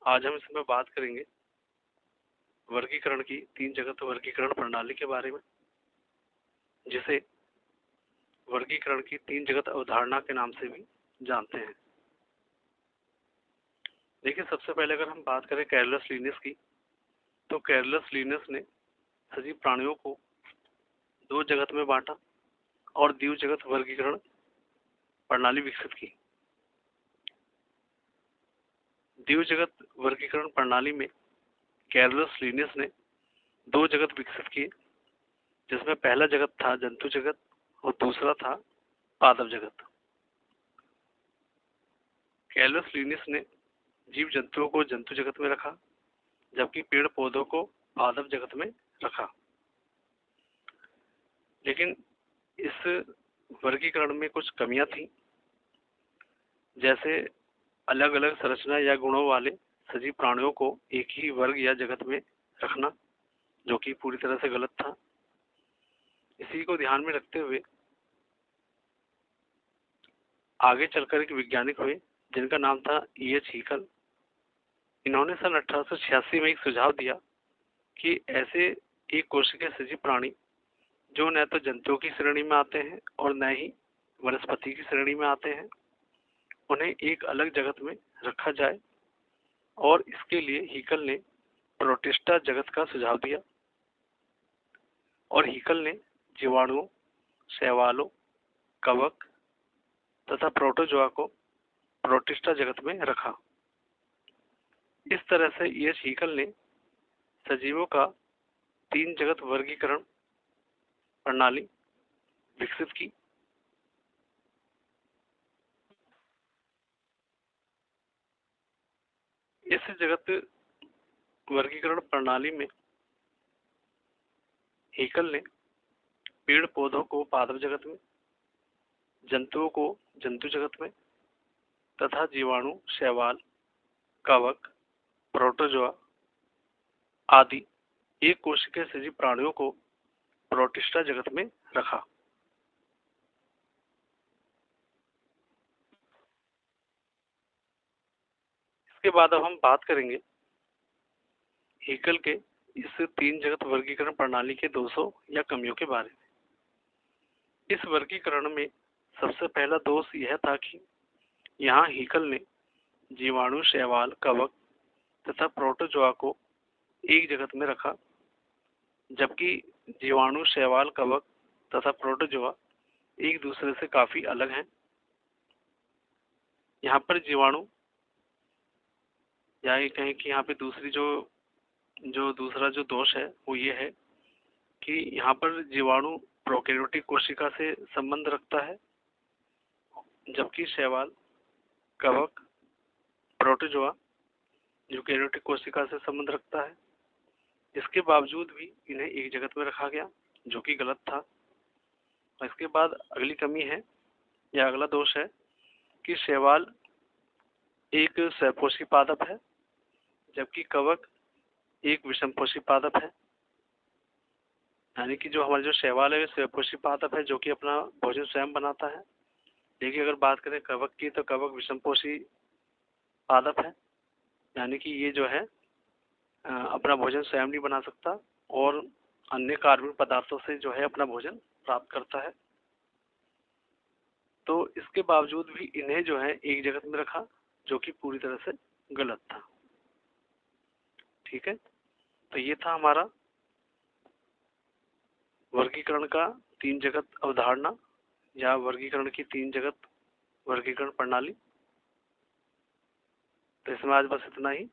आज हम इसमें बात करेंगे वर्गीकरण की 3 जगत वर्गीकरण प्रणाली के बारे में, जिसे वर्गीकरण की 3 जगत अवधारणा के नाम से भी जानते हैं। देखिए, सबसे पहले अगर हम बात करें कैरलस लीनियस की, तो कैरलस लीनियस ने सजीव प्राणियों को 2 जगत में बांटा और द्विजगत वर्गीकरण प्रणाली विकसित की। द्विजगत वर्गीकरण प्रणाली में कैरलस लीनियस ने 2 जगत विकसित किए, जिसमें पहला जगत था जंतु जगत और दूसरा था पादप जगत। कैरलस लीनियस ने जीव जंतुओं को जंतु जगत में रखा, जबकि पेड़ पौधों को पादप जगत में रखा। लेकिन इस वर्गीकरण में कुछ कमियां थी, जैसे अलग अलग संरचना या गुणों वाले सजीव प्राणियों को एक ही वर्ग या जगत में रखना, जो कि पूरी तरह से गलत था। इसी को ध्यान में रखते हुए आगे चलकर एक वैज्ञानिक हुए जिनका नाम था E.H. हीकल। इन्होंने सन 1886 में एक सुझाव दिया कि ऐसे एक कोशिकीय सजीव प्राणी जो न तो जंतुओं की श्रेणी में आते हैं और न ही वनस्पति की श्रेणी में आते हैं, उन्हें एक अलग जगत में रखा जाए, और इसके लिए हीकल ने प्रोटिस्टा जगत का सुझाव दिया। और हीकल ने जीवाणुओं, शैवालों, कवक तथा प्रोटोजोआ को प्रोटिस्टा जगत में रखा। इस तरह से E.H. हीकल ने सजीवों का 3 जगत वर्गीकरण प्रणाली विकसित की। इस जगत वर्गीकरण प्रणाली में हीकल ने पेड़ पौधों को पादप जगत में, जंतुओं को जंतु जगत में तथा जीवाणु, शैवाल, कवक, प्रोटोजोआ आदि एक कोशिकीय सजीव प्राणियों को प्रोटिस्टा जगत में रखा। इसके बाद अब हम बात करेंगे हीकल के इस 3 जगत वर्गीकरण प्रणाली के दोषों या कमियों के बारे में। इस वर्गीकरण में सबसे पहला दोष यह था कि यहाँ हीकल ने जीवाणु, शैवाल, कवक तथा प्रोटोजोआ को एक जगत में रखा, जबकि जीवाणु, शैवाल, कवक तथा प्रोटोजोआ एक दूसरे से काफी अलग हैं। यहाँ पर जीवाणु, या ये कहें कि यहाँ पे दूसरा जो दोष है वो ये है कि यहाँ पर जीवाणु प्रोकैरियोटिक कोशिका से संबंध रखता है, जबकि शैवाल, कवक, प्रोटोजोआ यूकेरियोटिक कोशिका से संबंध रखता है। इसके बावजूद भी इन्हें एक जगत में रखा गया, जो कि गलत था। इसके बाद अगली कमी है या अगला दोष है कि शैवाल एक सहपोषी पादप है, जबकि कवक एक विषमपोषी पादप है। यानी कि जो हमारे जो शैवाल है, सहपोषी पादप है जो कि अपना भोजन स्वयं बनाता है। देखिए, अगर बात करें कवक की, तो कवक विषमपोषी पादप है, यानी कि ये जो है अपना भोजन स्वयं नहीं बना सकता और अन्य कार्बनिक पदार्थों से जो है अपना भोजन प्राप्त करता है। तो इसके बावजूद भी इन्हें जो है एक जगत में रखा, जो कि पूरी तरह से गलत था। ठीक है, तो ये था हमारा वर्गीकरण का 3 जगत अवधारणा या वर्गीकरण की 3 जगत वर्गीकरण प्रणाली। तो इसमें आज बस इतना ही।